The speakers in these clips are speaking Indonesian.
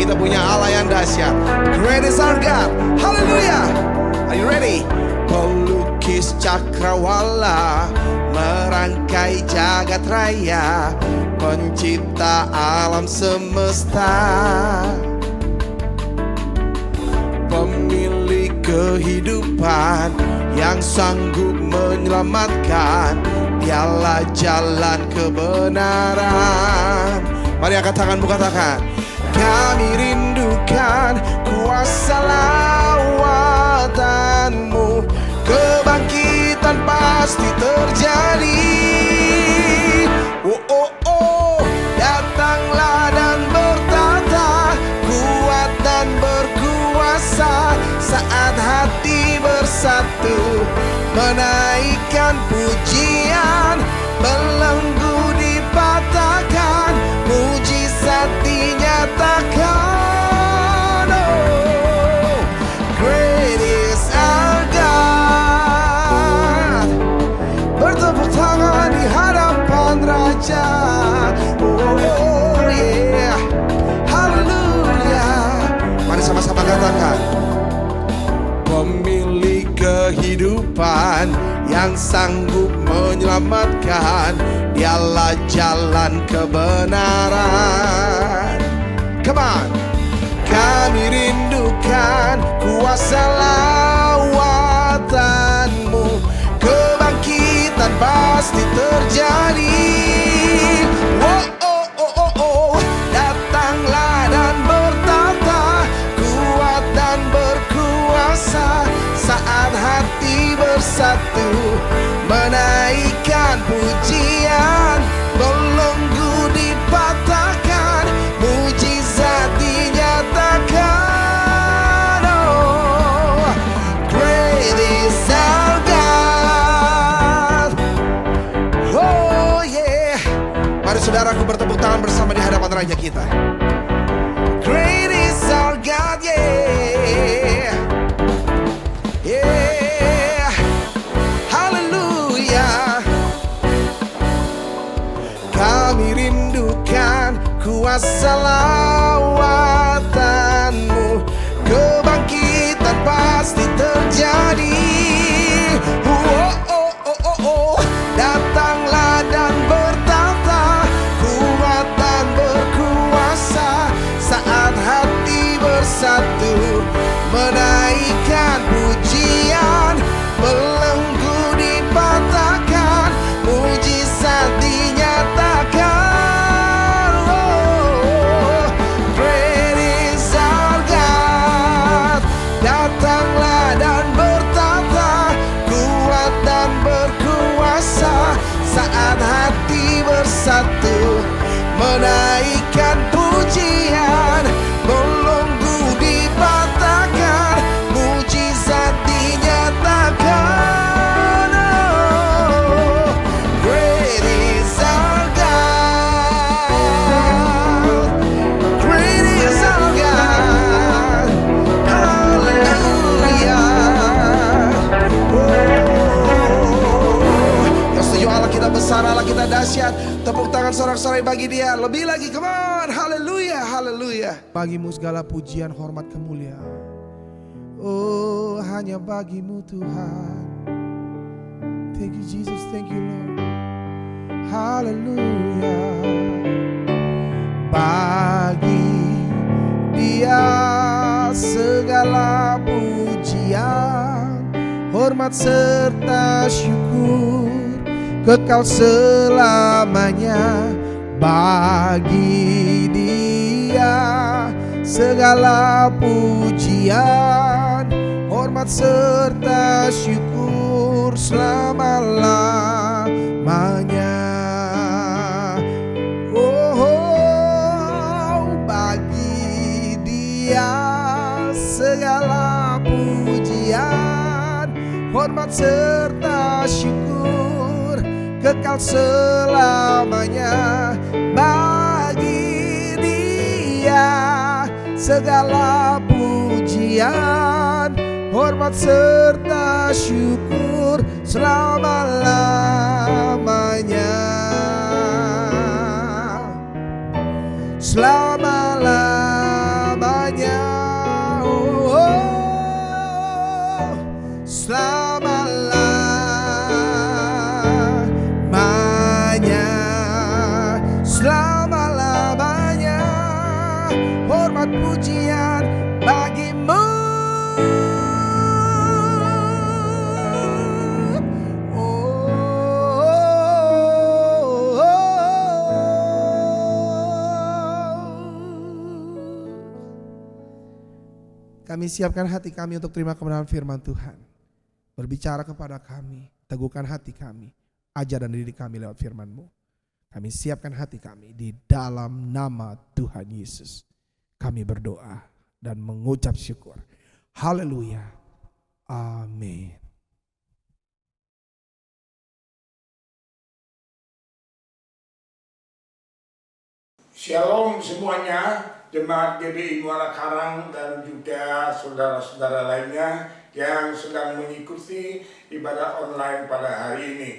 kita punya Allah yang dahsyat. Great is our God. Hallelujah. Are you ready? Pelukis cakrawala, merangkai jagat raya, pencipta alam semesta, pemilik kehidupan yang sanggup menyelamatkan. Dialah jalan kebenaran. Mari angkat tanganmu, katakan, kami rindukan kuasa lawatanmu. Kebangkitan pasti terjadi. Oh, oh, oh, datanglah dan bertata, kuat dan berkuasa. Saat hati bersatu, menaikkan pujian, belenggu dipatahkan, mujizat dinyatakan. Oh, great is our God. Bertepuk tangan di hadapan Raja. Oh yeah, haleluya. Mari sama-sama katakan, pemilik kehidupan yang sanggup menyelamatkan. Dialah jalan kebenaran. Come on. Kami rindukan kuasa lawatanmu. Kebangkitan pasti terjadi. Oh, oh, oh, oh, oh. Datanglah dan bertata, kuat dan berkuasa. Saat hati bersatu, menaikkan pujian, belenggu dipatahkan, mujizat dinyatakan. Oh, great is our God. Oh yeah. Mari saudaraku bertepuk tangan bersama di hadapan Raja kita. Great is our God, yeah. Yeah, haleluya. Kami rindukan kuasa lawatanmu. Kebangkitan pasti terjadi. Oh, oh, oh, oh, oh. Datanglah dan bertata, kuat dan berkuasa. Saat hati bersatu, menaikkan pujian, belenggu dipatahkan, mujizat dinyatakan. Oh, great is our God. Datanglah dan bertata, kuat dan berkuasa. Saat hati bersatu, menaikkan pujian, belenggu dipatahkan, mujizat dinyatakan. Oh, great is our God. Great is our God. Hallelujah. Oh, yang setuju Allah kita besar, Allah kita dahsyat. Tepuk tangan sorak-sorai bagi Dia. Lebih lagi, come on. Haleluya, haleluya. Bagimu segala pujian, hormat, kemuliaan. Oh, hanya bagimu Tuhan. Thank you Jesus, thank you Lord. Haleluya. Bagi Dia segala pujian, hormat serta syukur, kekal selamanya. Bagi Dia segala pujian, hormat serta syukur selama-lamanya. Oh, oh, bagi Dia segala pujian, hormat serta syukur, kekal selamanya. Bagi Dia segala pujian, hormat serta syukur selama-lamanya. Selama-lamanya. hormat pujian bagimu. Kami siapkan hati kami untuk terima kebenaran firman Tuhan. Berbicara kepada kami, teguhkan hati kami, ajar dan didik kami lewat firman-Mu. Kami siapkan hati kami di dalam nama Tuhan Yesus. Kami berdoa dan mengucap syukur. Haleluya. Amin. Shalom semuanya, jemaat GBI Muara Karang dan juga saudara-saudara lainnya yang sedang mengikuti ibadah online pada hari ini.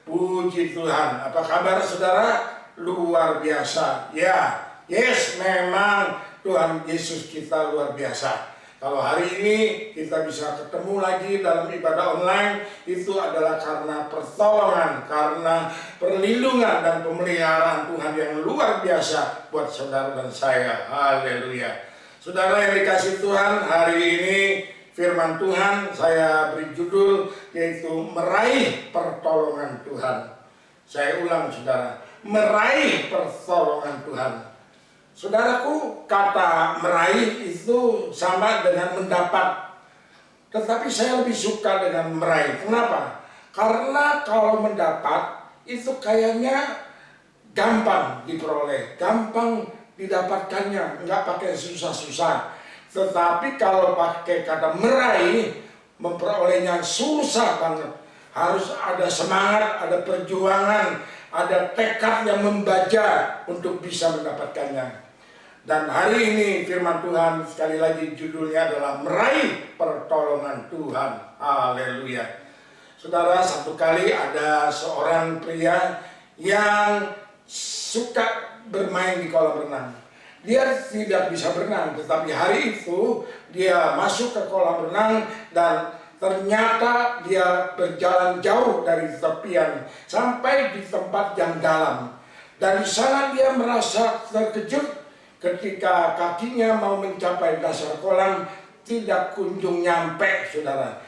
Puji Tuhan, apa kabar saudara? Luar biasa. Ya, yes, memang Tuhan Yesus kita luar biasa. Kalau hari ini kita bisa ketemu lagi dalam ibadah online, itu adalah karena pertolongan, karena perlindungan dan pemeliharaan Tuhan yang luar biasa buat saudara dan saya. Haleluya. Saudara yang dikasih Tuhan, hari ini firman Tuhan saya beri judul yaitu meraih pertolongan Tuhan. Saya ulang saudara, meraih pertolongan Tuhan. Saudaraku, kata meraih itu sama dengan mendapat. Tetapi saya lebih suka dengan meraih. Kenapa? Karena kalau mendapat itu kayaknya gampang diperoleh, gampang didapatkannya, nggak pakai susah-susah. Tetapi kalau pakai kata meraih, memperolehnya susah banget. Harus ada semangat, ada perjuangan, ada tekad yang membaja untuk bisa mendapatkannya. Dan hari ini firman Tuhan sekali lagi judulnya adalah meraih pertolongan Tuhan. Haleluya. Saudara, satu kali ada seorang pria yang suka bermain di kolam renang. Dia tidak bisa berenang, tetapi hari itu dia masuk ke kolam renang dan ternyata dia berjalan jauh dari tepian sampai di tempat yang dalam. Dan di sana dia merasa terkejut ketika kakinya mau mencapai dasar kolam tidak kunjung nyampe, saudara.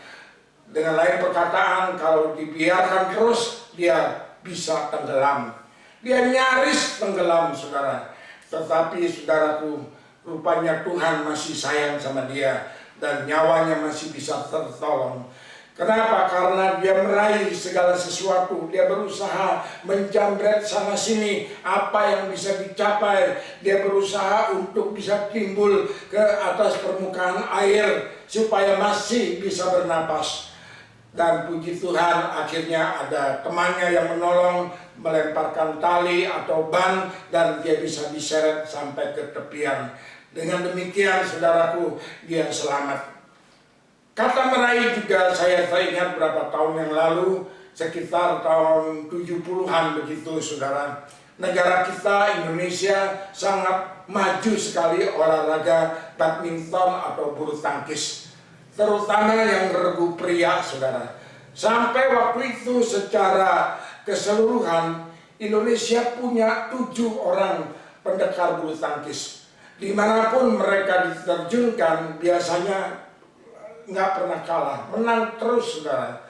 Dengan lain perkataan, kalau dibiarkan terus dia bisa tenggelam. Dia nyaris tenggelam, saudara. Tetapi saudaraku, rupanya Tuhan masih sayang sama dia dan nyawanya masih bisa tertolong. Kenapa? Karena dia meraih segala sesuatu. Dia berusaha menjamret sana sini apa yang bisa dicapai. Dia berusaha untuk bisa timbul ke atas permukaan air supaya masih bisa bernapas. Dan puji Tuhan, akhirnya ada temannya yang menolong, melemparkan tali atau ban, dan dia bisa diseret sampai ke tepian. Dengan demikian, saudaraku, dia selamat. Kata meraih juga saya teringat berapa tahun yang lalu, sekitar tahun 70-an begitu, saudara. Negara kita, Indonesia, sangat maju sekali olahraga badminton atau bulu tangkis. Terutama yang regu pria, saudara. Sampai waktu itu secara keseluruhan Indonesia punya 7 orang pendekar bulu tangkis. Dimanapun mereka diterjunkan biasanya nggak pernah kalah, menang terus, saudara.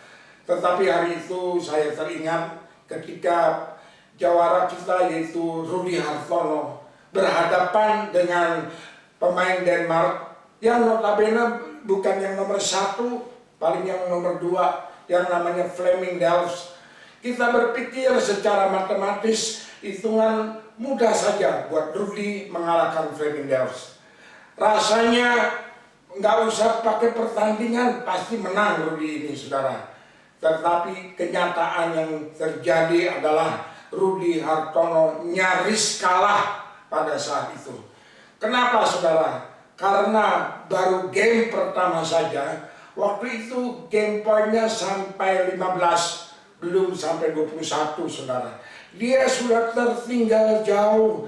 Tetapi hari itu saya teringat ketika jawara kita yaitu Rudi Hartono berhadapan dengan pemain Denmark yang notabene bukan yang nomor 1, paling yang nomor 2, yang namanya Flemming Delft. Kita berpikir secara matematis, hitungan mudah saja buat Rudi mengalahkan Flemming Delft. Rasanya nggak usah pakai pertandingan, pasti menang Rudi ini, saudara. Tetapi kenyataan yang terjadi adalah Rudi Hartono nyaris kalah pada saat itu. Kenapa, saudara? Karena baru game pertama saja, waktu itu game poinnya sampai 15, belum sampai 21, saudara. Dia sudah tertinggal jauh.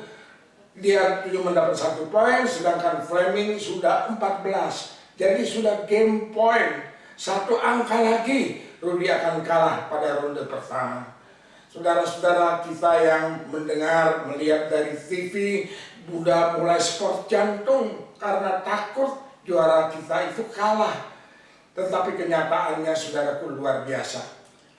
Dia cuma mendapat 1 poin, sedangkan Flemming sudah 14. Jadi sudah game point, 1 angka lagi Rudi akan kalah pada ronde pertama. Saudara-saudara kita yang mendengar, melihat dari TV, Buddha mulai sport jantung karena takut juara kita itu kalah. Tetapi kenyataannya saudaraku luar biasa.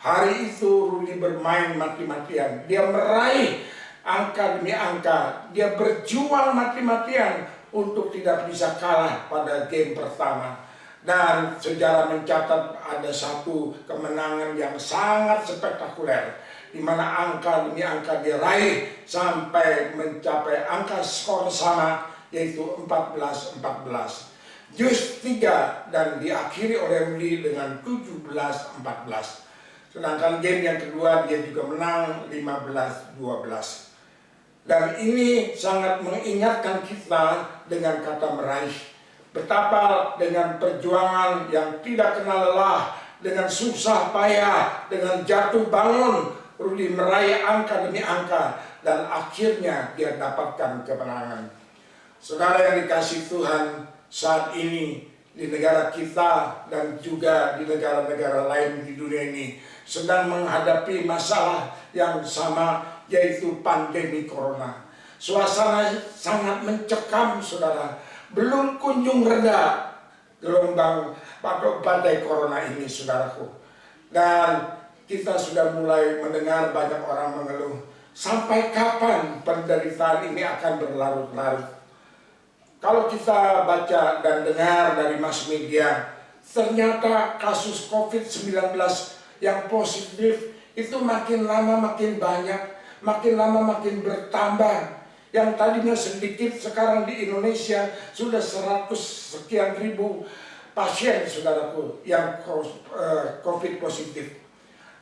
Hari itu Rudi bermain mati-matian. Dia meraih angka demi angka. Dia berjuang mati-matian untuk tidak bisa kalah pada game pertama. Dan sejarah mencatat ada satu kemenangan yang sangat spektakuler, di mana angka demi angka dia raih sampai mencapai angka skor sama, yaitu 14-14. Jus 3 dan diakhiri oleh Rudi dengan 17-14. Sedangkan game yang kedua dia juga menang 15-12. Dan ini sangat mengingatkan kita dengan kata meraih. Betapa dengan perjuangan yang tidak kenal lelah, dengan susah payah, dengan jatuh bangun, Rudi meraih angka demi angka, dan akhirnya dia dapatkan kemenangan. Saudara yang dikasihi Tuhan, saat ini di negara kita dan juga di negara-negara lain di dunia ini sedang menghadapi masalah yang sama, yaitu pandemi corona. Suasana sangat mencekam, saudara. Belum kunjung reda gelombang atau badai corona ini, saudaraku. Dan kita sudah mulai mendengar banyak orang mengeluh, sampai kapan penderitaan ini akan berlarut-larut. Kalau kita baca dan dengar dari mass media, ternyata kasus COVID-19 yang positif itu makin lama makin banyak, makin lama makin bertambah. Yang tadinya sedikit, sekarang di Indonesia sudah 100 sekian ribu pasien, saudaraku, yang COVID positif.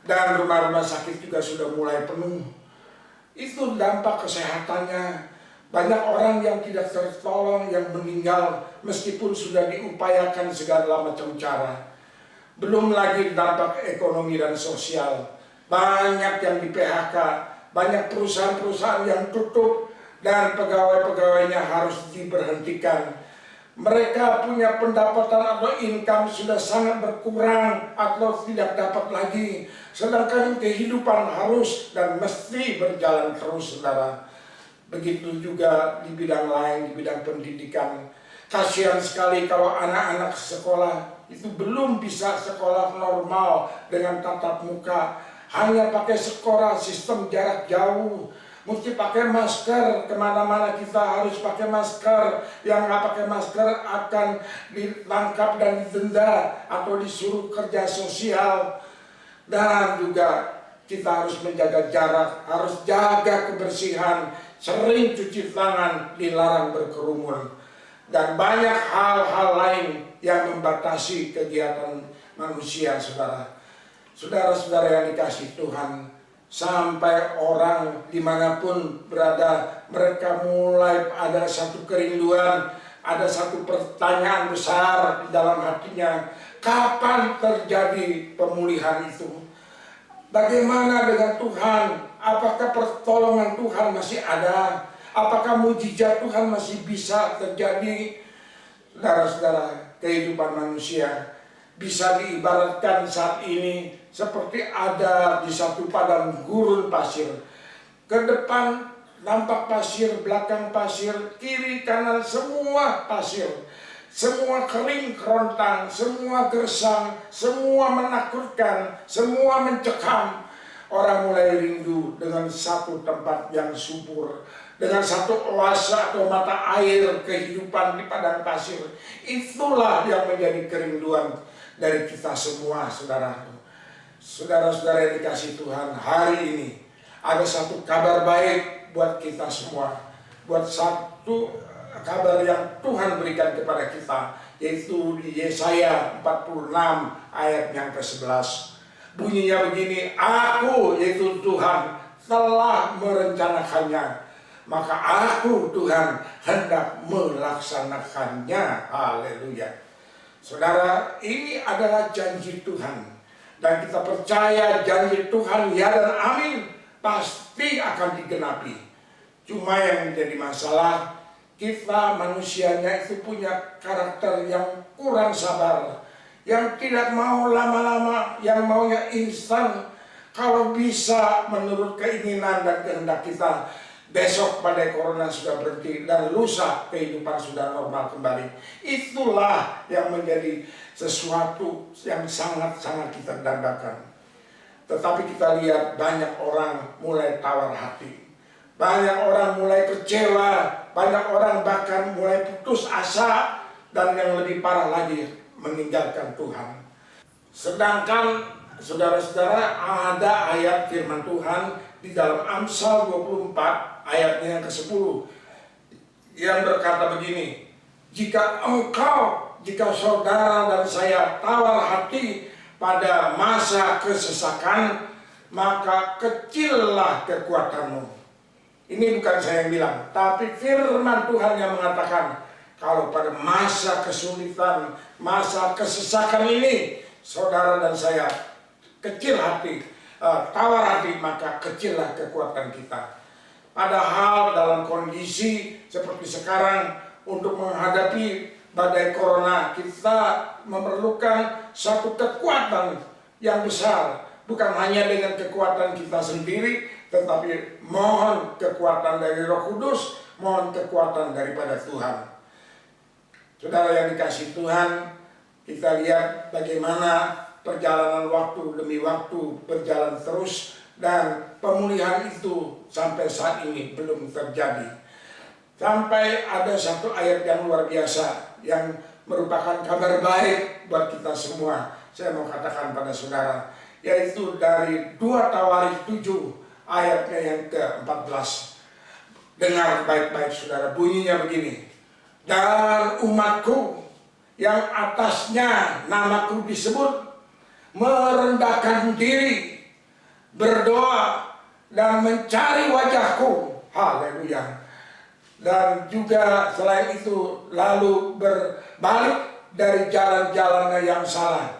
Dan rumah-rumah sakit juga sudah mulai penuh. Itu dampak kesehatannya. Banyak orang yang tidak tertolong, yang meninggal meskipun sudah diupayakan segala macam cara. Belum lagi dampak ekonomi dan sosial. Banyak yang di PHK, banyak perusahaan-perusahaan yang tutup, dan pegawai-pegawainya harus diberhentikan. Mereka punya pendapatan atau income sudah sangat berkurang atau tidak dapat lagi. Sedangkan kehidupan harus dan mesti berjalan terus, saudara. Begitu juga di bidang lain, di bidang pendidikan. Kasihan sekali kalau anak-anak sekolah itu belum bisa sekolah normal dengan tatap muka. Hanya pakai sekolah sistem jarak jauh. Mesti pakai masker, kemana-mana kita harus pakai masker. Yang nggak pakai masker akan ditangkap dan didenda atau disuruh kerja sosial. Dan juga kita harus menjaga jarak, harus jaga kebersihan, sering cuci tangan, dilarang berkerumun. Dan banyak hal-hal lain yang membatasi kegiatan manusia, saudara. Saudara-saudara yang dikasihi Tuhan, sampai orang dimanapun berada, mereka mulai ada satu kerinduan, ada satu pertanyaan besar di dalam hatinya. Kapan terjadi pemulihan itu? Bagaimana dengan Tuhan? Apakah pertolongan Tuhan masih ada? Apakah mujizat Tuhan masih bisa terjadi? Saudara-saudara, kehidupan manusia bisa diibaratkan saat ini seperti ada di satu padang gurun pasir. Ke depan nampak pasir, belakang pasir, kiri kanan semua pasir. Semua kering kerontang, semua gersang, semua menakutkan, semua mencekam. Orang mulai rindu dengan satu tempat yang subur, dengan satu oase atau mata air kehidupan di padang pasir. Itulah yang menjadi kerinduan dari kita semua, saudara. Saudara-saudara yang dikasihi Tuhan, hari ini ada satu kabar baik buat kita semua. Buat satu kabar yang Tuhan berikan kepada kita, yaitu di Yesaya 46 ayat yang ke-11. Bunyinya begini, aku yaitu Tuhan telah merencanakannya, maka aku Tuhan hendak melaksanakannya. Haleluya. Saudara, ini adalah janji Tuhan. Dan kita percaya janji Tuhan ya dan amin pasti akan digenapi. Cuma yang menjadi masalah, kita manusianya itu punya karakter yang kurang sabar, yang tidak mau lama-lama, yang maunya instan. Kalau bisa menurut keinginan dan kehendak kita, besok badai corona sudah berhenti, dan lusa kehidupan sudah normal kembali. Itulah yang menjadi sesuatu yang sangat-sangat kita dambakan. Tetapi kita lihat banyak orang mulai tawar hati, banyak orang mulai kecewa, banyak orang bahkan mulai putus asa, dan yang lebih parah lagi meninggalkan Tuhan. Sedangkan saudara-saudara, ada ayat firman Tuhan di dalam Amsal 24 ayatnya yang ke-10 yang berkata begini, jika saudara dan saya tawar hati pada masa kesesakan, maka kecillah kekuatanmu. Ini bukan saya yang bilang, tapi firman Tuhan yang mengatakan, kalau pada masa kesulitan, masa kesesakan ini, saudara dan saya kecil hati, tawar hati, maka kecillah kekuatan kita. Padahal dalam kondisi seperti sekarang, untuk menghadapi badai corona, kita memerlukan satu kekuatan yang besar. Bukan hanya dengan kekuatan kita sendiri, tetapi mohon kekuatan dari Roh Kudus, mohon kekuatan daripada Tuhan. Saudara yang dikasihi Tuhan, kita lihat bagaimana perjalanan waktu demi waktu berjalan terus, dan pemulihan itu sampai saat ini belum terjadi. Sampai ada satu ayat yang luar biasa yang merupakan kabar baik buat kita semua. Saya mau katakan pada saudara, yaitu dari 2 Tawarikh 7 ayatnya yang ke-14. Dengar baik-baik saudara, bunyinya begini. Dan umatku yang atasnya namaku disebut merendahkan diri, berdoa dan mencari wajahku. Haleluya. Dan juga selain itu lalu berbalik dari jalan-jalannya yang salah,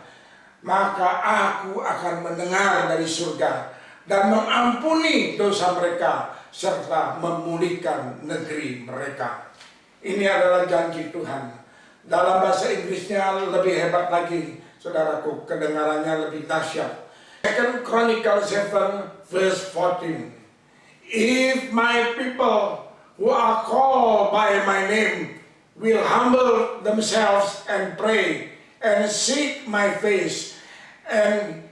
maka aku akan mendengar dari surga dan mengampuni dosa mereka serta memulihkan negeri mereka. Ini adalah janji Tuhan. Dalam bahasa Inggrisnya lebih hebat lagi, saudaraku, kedengarannya lebih dahsyat. 2 Chronicles 7 verse 14. If my people who are called by my name will humble themselves and pray and seek my face and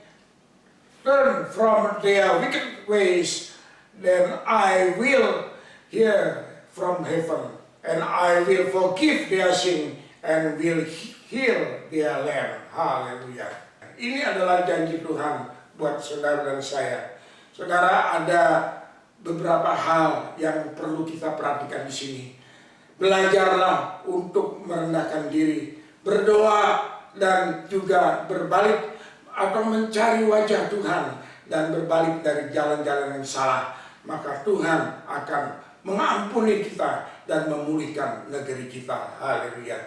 turn from their wicked ways, then I will hear from heaven and I will forgive their sin and will heal their land. Haleluya. Ini adalah janji Tuhan buat saudara dan saya. Saudara, ada beberapa hal yang perlu kita perhatikan di sini. Belajarlah untuk merendahkan diri, berdoa, dan juga berbalik atau mencari wajah Tuhan dan berbalik dari jalan-jalan yang salah. Maka Tuhan akan mengampuni kita dan memulihkan negeri kita. Haleluya.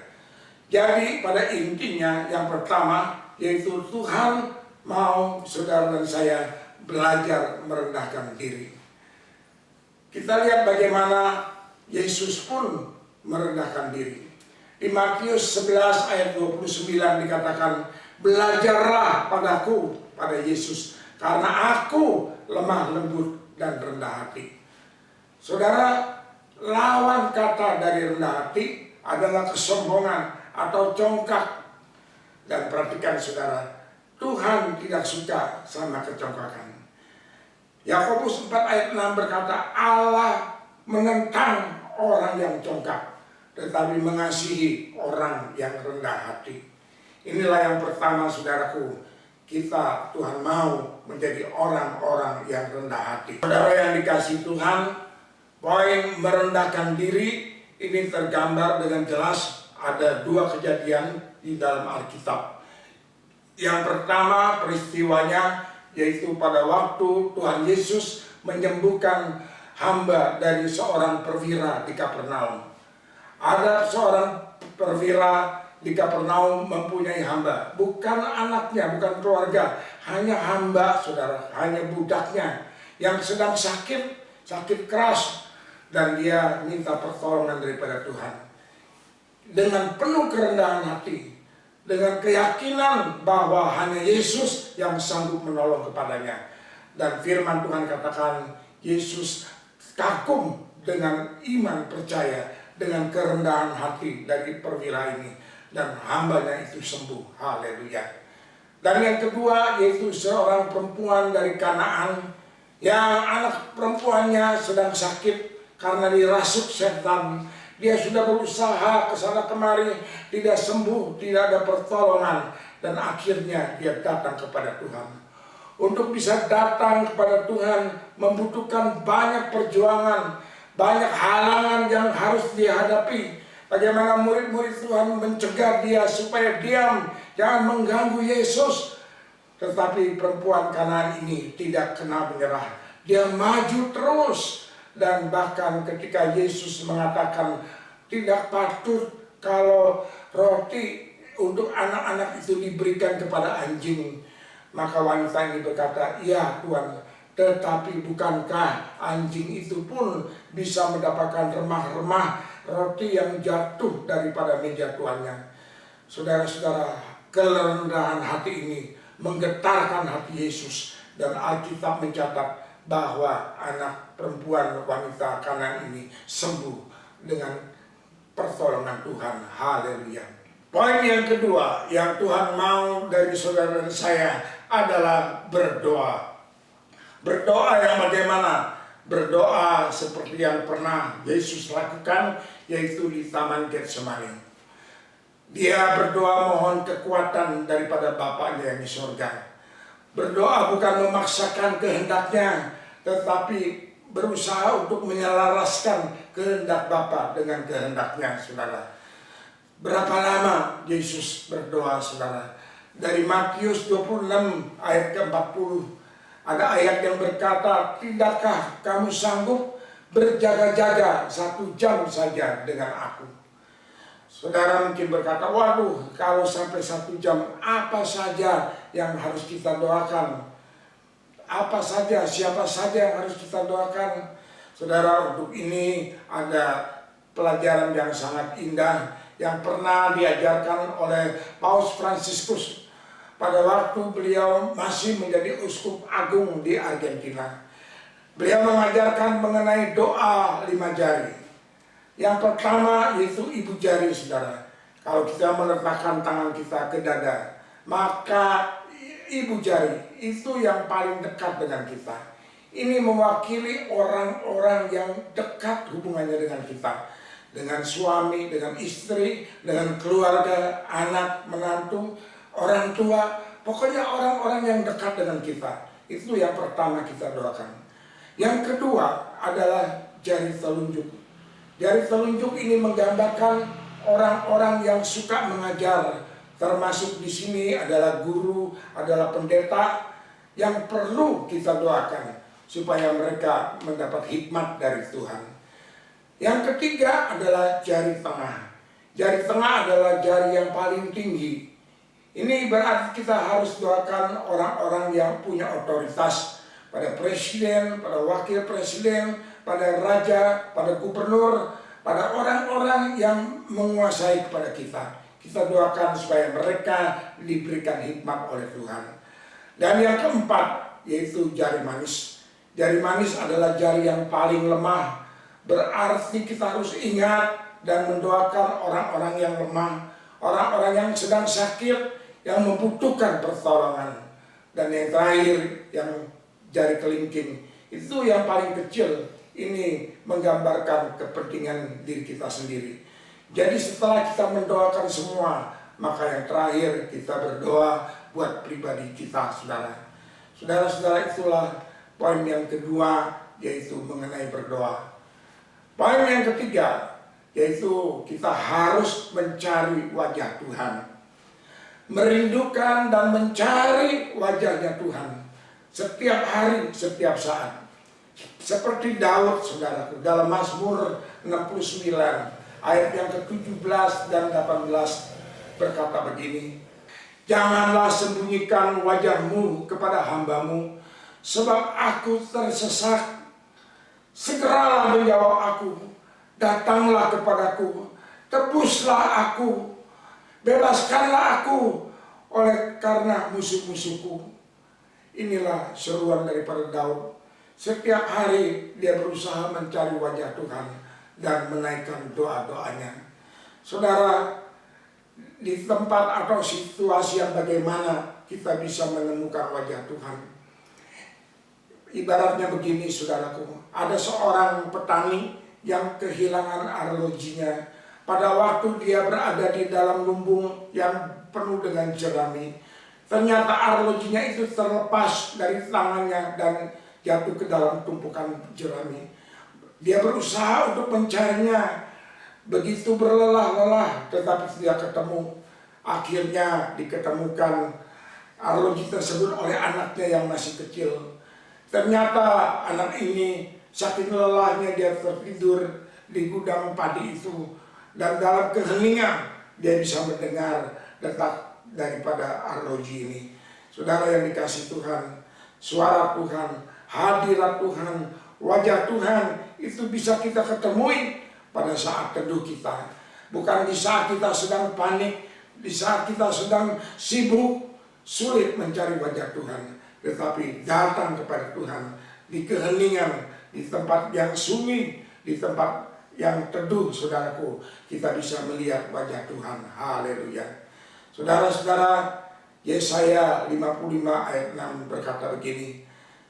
Jadi pada intinya yang pertama, yaitu Tuhan mau saudara dan saya belajar merendahkan diri. Kita lihat bagaimana Yesus pun merendahkan diri. Di Matius 11 ayat 29 dikatakan, belajarlah padaku, pada Yesus, karena aku lemah lembut dan rendah hati. Saudara, lawan kata dari rendah hati adalah kesombongan atau congkak. Dan perhatikan saudara, Tuhan tidak suka sama kecongkakan. Yakobus 4 ayat 6 berkata, Allah menentang orang yang congkak, tetapi mengasihi orang yang rendah hati. Inilah yang pertama saudaraku, kita Tuhan mau menjadi orang-orang yang rendah hati. Saudara yang dikasihi Tuhan, poin merendahkan diri ini tergambar dengan jelas. Ada 2 kejadian di dalam Alkitab. Yang pertama peristiwanya yaitu pada waktu Tuhan Yesus menyembuhkan hamba dari seorang perwira di Kapernaum. Ada seorang perwira di Kapernaum mempunyai hamba, bukan anaknya, bukan keluarga, hanya hamba saudara, hanya budaknya yang sedang sakit keras, dan dia minta pertolongan daripada Tuhan. Dengan penuh kerendahan hati, dengan keyakinan bahwa hanya Yesus yang sanggup menolong kepadanya. Dan firman Tuhan katakan, Yesus kagum dengan iman percaya, dengan kerendahan hati dari perwira ini, dan hambanya itu sembuh. Haleluya. Dan yang kedua yaitu seorang perempuan dari Kanaan yang anak perempuannya sedang sakit karena dirasuk setan. Dia sudah berusaha kesana kemari, tidak sembuh, tidak ada pertolongan, dan akhirnya dia datang kepada Tuhan. Untuk bisa datang kepada Tuhan membutuhkan banyak perjuangan, banyak halangan yang harus dihadapi. Bagaimana murid-murid Tuhan mencegah dia supaya diam, jangan mengganggu Yesus. Tetapi perempuan Kanaan ini tidak kenal menyerah. Dia maju terus. Dan bahkan ketika Yesus mengatakan tidak patut kalau roti untuk anak-anak itu diberikan kepada anjing, maka wanita ini berkata, "Ya Tuhan, tetapi bukankah anjing itu pun bisa mendapatkan remah-remah roti yang jatuh daripada meja tuannya?" Saudara-saudara, kerendahan hati ini menggetarkan hati Yesus, dan Alkitab mencatat bahwa anak perempuan wanita Kanaan ini sembuh dengan pertolongan Tuhan. Haleluya. Poin yang kedua yang Tuhan mau dari saudara dan saya adalah berdoa. Berdoa yang bagaimana? Berdoa seperti yang pernah Yesus lakukan, yaitu di Taman Getsemani. Dia berdoa mohon kekuatan daripada Bapaknya yang di surga. Berdoa bukan memaksakan kehendaknya, tetapi berusaha untuk menyelaraskan kehendak Bapa dengan kehendaknya, saudara. Berapa lama Yesus berdoa, saudara? Dari Matius 26 ayat ke-40, ada ayat yang berkata, "Tidakkah kamu sanggup berjaga-jaga 1 jam saja dengan aku?" Saudara mungkin berkata, "Waduh, kalau sampai 1 jam, apa saja yang harus kita doakan? Apa saja, siapa saja yang harus kita doakan?" Saudara, untuk ini ada pelajaran yang sangat indah yang pernah diajarkan oleh Paus Fransiskus pada waktu beliau masih menjadi uskup agung di Argentina. Beliau mengajarkan mengenai doa 5 jari. Yang pertama yaitu ibu jari, saudara. Kalau kita meletakkan tangan kita ke dada, maka ibu jari itu yang paling dekat dengan kita. Ini mewakili orang-orang yang dekat hubungannya dengan kita. Dengan suami, dengan istri, dengan keluarga, anak, menantu, orang tua. Pokoknya orang-orang yang dekat dengan kita. Itu yang pertama kita doakan. Yang kedua adalah jari telunjuk. Jari telunjuk ini menggambarkan orang-orang yang suka mengajar. Termasuk di sini adalah guru, adalah pendeta yang perlu kita doakan supaya mereka mendapat hikmat dari Tuhan. Yang ketiga adalah jari tengah. Jari tengah adalah jari yang paling tinggi. Ini berarti kita harus doakan orang-orang yang punya otoritas, pada presiden, pada wakil presiden, pada raja, pada gubernur, pada orang-orang yang menguasai kepada kita. Kita doakan supaya mereka diberikan hikmat oleh Tuhan. Dan yang keempat yaitu jari manis. Jari manis adalah jari yang paling lemah. Berarti kita harus ingat dan mendoakan orang-orang yang lemah, orang-orang yang sedang sakit, yang membutuhkan pertolongan. Dan yang terakhir, yang jari kelingking, itu yang paling kecil. Ini menggambarkan kepentingan diri kita sendiri. Jadi setelah kita mendoakan semua, maka yang terakhir kita berdoa buat pribadi kita, saudara. Saudara-saudara, itulah poin yang kedua, yaitu mengenai berdoa. Poin yang ketiga, yaitu kita harus mencari wajah Tuhan. Merindukan dan mencari wajahnya Tuhan. Setiap hari, setiap saat. Seperti Daud, saudaraku, dalam Mazmur 69, ayat yang ke-17 dan 18 berkata begini, "Janganlah sembunyikan wajahmu kepada hambamu, sebab aku tersesak. Segeralah menjawab aku, datanglah kepadaku, tebuslah aku, bebaskanlah aku oleh karena musuh-musuhku." Inilah seruan daripada Daud. Setiap hari dia berusaha mencari wajah Tuhan dan menaikkan doa-doanya. Saudara, di tempat atau situasi yang bagaimana kita bisa menemukan wajah Tuhan. Ibaratnya begini saudaraku, ada seorang petani yang kehilangan arlojinya pada waktu dia berada di dalam lumbung yang penuh dengan jerami. Ternyata arlojinya itu terlepas dari tangannya dan jatuh ke dalam tumpukan jerami. Dia berusaha untuk mencarinya, begitu berlelah-lelah tetapi tidak ketemu. Akhirnya diketemukan arloji tersebut oleh anaknya yang masih kecil. Ternyata anak ini saking lelahnya dia tertidur di gudang padi itu, dan dalam keheningan dia bisa mendengar detak daripada arloji ini. Saudara yang dikasihi Tuhan, suara Tuhan, hadirat Tuhan, wajah Tuhan itu bisa kita ketemui pada saat teduh kita. Bukan di saat kita sedang panik, di saat kita sedang sibuk, sulit mencari wajah Tuhan. Tetapi datang kepada Tuhan di keheningan, di tempat yang sunyi, di tempat yang teduh, saudaraku, kita bisa melihat wajah Tuhan. Haleluya. Saudara-saudara, Yesaya 55 ayat 6 berkata begini,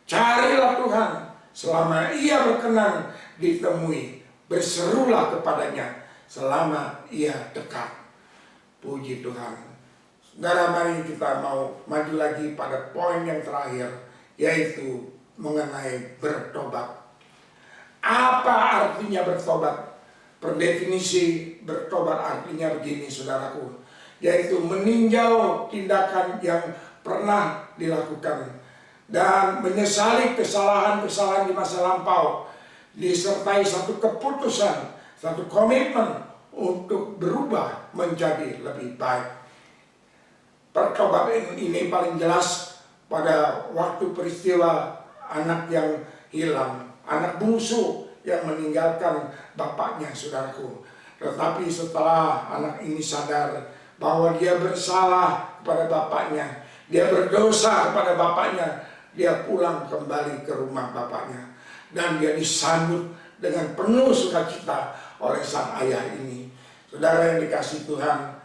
carilah Tuhan selama ia berkenan ditemui, berserulah kepadanya selama ia dekat. Puji Tuhan. Saudara, mari kita mau maju lagi pada poin yang terakhir, yaitu mengenai bertobat. Apa artinya bertobat? Per definisi bertobat artinya begini saudaraku, yaitu meninjau tindakan yang pernah dilakukan dan menyesali kesalahan-kesalahan di masa lampau, disertai satu keputusan, satu komitmen untuk berubah menjadi lebih baik. Pertobatan ini paling jelas pada waktu peristiwa anak yang hilang, anak bungsu yang meninggalkan bapaknya, saudaraku. Tetapi setelah anak ini sadar bahwa dia bersalah kepada bapaknya, dia berdosa kepada bapaknya, dia pulang kembali ke rumah bapaknya, dan dia disambut dengan penuh sukacita oleh sang ayah ini. Saudara yang dikasihi Tuhan,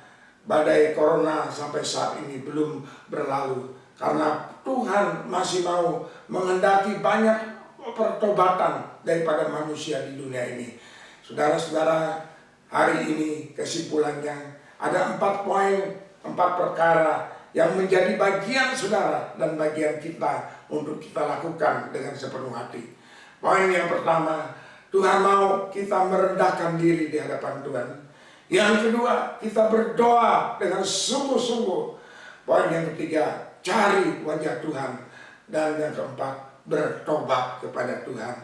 badai corona sampai saat ini belum berlalu, karena Tuhan masih mau menghendaki banyak pertobatan daripada manusia di dunia ini. Saudara-saudara, hari ini kesimpulannya ada 4 poin, 4 perkara yang menjadi bagian saudara dan bagian kita untuk kita lakukan dengan sepenuh hati. Poin yang pertama, Tuhan mau kita merendahkan diri di hadapan Tuhan. Yang kedua, kita berdoa dengan sungguh-sungguh. Poin yang ketiga, cari wajah Tuhan. Dan yang keempat, bertobat kepada Tuhan.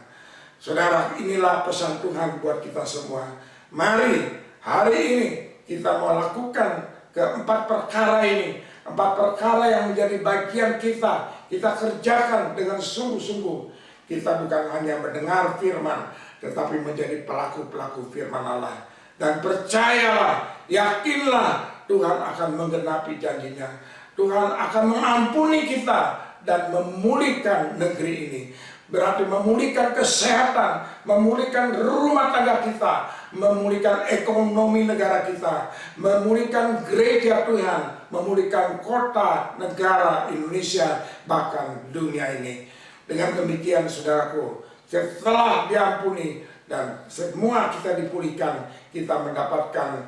Saudara, inilah pesan Tuhan buat kita semua. Mari hari ini kita mau lakukan keempat perkara ini. 4 perkara yang menjadi bagian kita. Kita kerjakan dengan sungguh-sungguh. Kita bukan hanya mendengar firman, tetapi menjadi pelaku-pelaku firman Allah. Dan percayalah, yakinlah Tuhan akan menggenapi janjinya. Tuhan akan mengampuni kita dan memulihkan negeri ini. Berarti memulihkan kesehatan, memulihkan rumah tangga kita, memulihkan ekonomi negara kita, memulihkan gereja Tuhan, memulihkan kota, negara Indonesia, bahkan dunia ini. Dengan demikian saudaraku, setelah diampuni dan semua kita dipulihkan, kita mendapatkan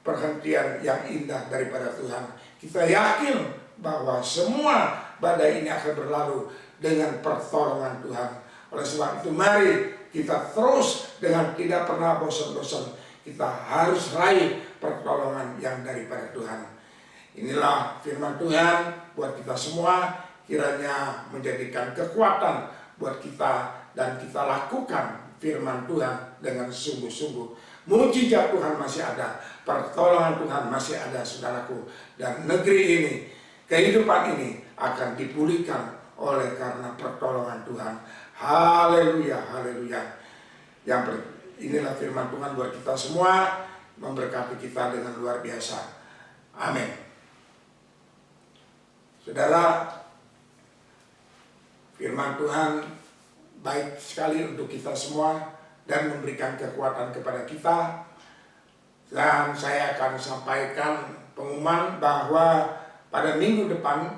perhentian yang indah daripada Tuhan. Kita yakin bahwa semua badai ini akan berlalu dengan pertolongan Tuhan. Oleh sebab itu mari kita terus dengan tidak pernah bosan-bosan. Kita harus raih pertolongan yang daripada Tuhan. Inilah firman Tuhan buat kita semua, kiranya menjadikan kekuatan buat kita dan kita lakukan firman Tuhan dengan sungguh-sungguh. Mujizat Tuhan masih ada, pertolongan Tuhan masih ada saudaraku, dan negeri ini, kehidupan ini akan dipulihkan oleh karena pertolongan Tuhan. Haleluya, haleluya. Inilah firman Tuhan buat kita semua, memberkati kita dengan luar biasa. Amin. Saudara, firman Tuhan baik sekali untuk kita semua dan memberikan kekuatan kepada kita. Dan saya akan sampaikan pengumuman bahwa pada minggu depan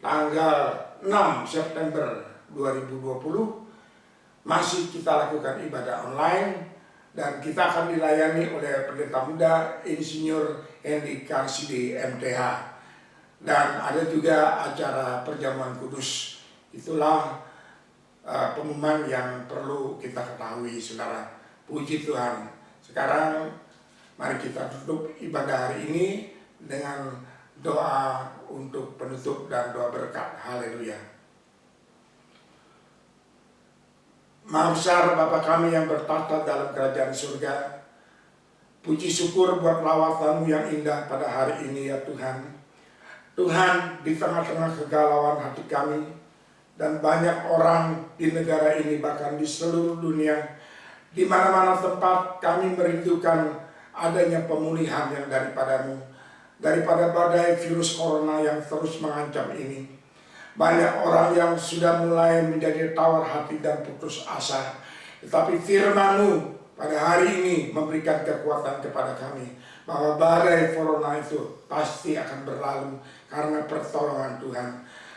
tanggal 6 September 2020 masih kita lakukan ibadah online dan kita akan dilayani oleh pendeta muda Insinyur Hendy Karsidi MTH. Dan ada juga acara perjamuan kudus. Itulah pengumuman yang perlu kita ketahui, saudara. Puji Tuhan. Sekarang mari kita tutup ibadah hari ini dengan doa untuk penutup dan doa berkat. Haleluya. Maha besar Bapa kami yang bertata dalam kerajaan surga, puji syukur buat lawatan-Mu yang indah pada hari ini ya Tuhan. Tuhan, di tengah-tengah kegalauan hati kami dan banyak orang di negara ini, bahkan di seluruh dunia, di mana-mana tempat kami merindukan adanya pemulihan yang daripada-Mu, daripada badai virus corona yang terus mengancam ini. Banyak orang yang sudah mulai menjadi tawar hati dan putus asa, tetapi firman-Mu pada hari ini memberikan kekuatan kepada kami bahwa badai corona itu pasti akan berlalu karena pertolongan Tuhan.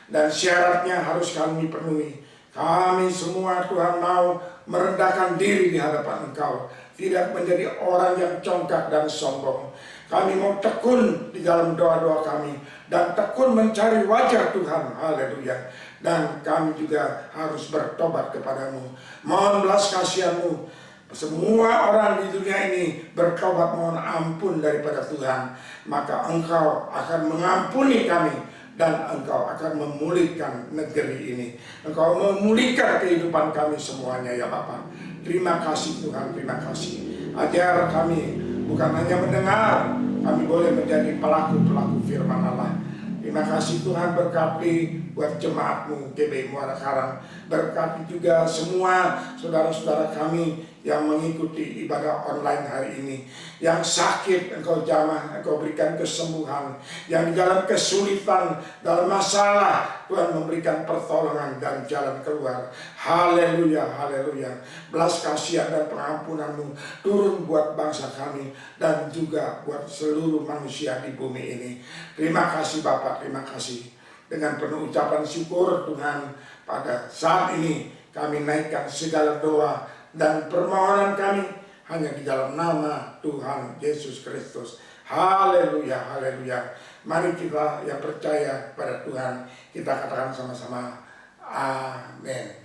Dan syaratnya harus kami penuhi. Kami semua Tuhan mau merendahkan diri di hadapan Engkau, tidak menjadi orang yang congkak dan sombong. Kami mau tekun di dalam doa-doa kami dan tekun mencari wajah Tuhan. Haleluya. Dan kami juga harus bertobat kepadamu. Mohon belas kasihan-Mu. Semua orang di dunia ini bertobat mohon ampun daripada Tuhan, maka Engkau akan mengampuni kami dan Engkau akan memulihkan negeri ini. Engkau memulihkan kehidupan kami semuanya ya Bapa. Terima kasih Tuhan, terima kasih. Ajar kami bukan hanya mendengar, kami boleh menjadi pelaku-pelaku firman Allah. Terima kasih Tuhan, berkati buat jemaat-Mu GBI Muara Karang. Berkati juga semua saudara-saudara kami yang mengikuti ibadah online hari ini. Yang sakit Engkau jamah, Engkau berikan kesembuhan. Yang di dalam kesulitan, dalam masalah, Tuhan memberikan pertolongan dan jalan keluar. Haleluya, haleluya. Belas kasihan dan pengampunan-Mu turun buat bangsa kami dan juga buat seluruh manusia di bumi ini. Terima kasih Bapak, terima kasih. Dengan penuh ucapan syukur Tuhan, pada saat ini kami naikkan segala doa dan permohonan kami hanya di dalam nama Tuhan Yesus Kristus. Haleluya, haleluya. Mari kita yang percaya pada Tuhan, kita katakan sama-sama, amin.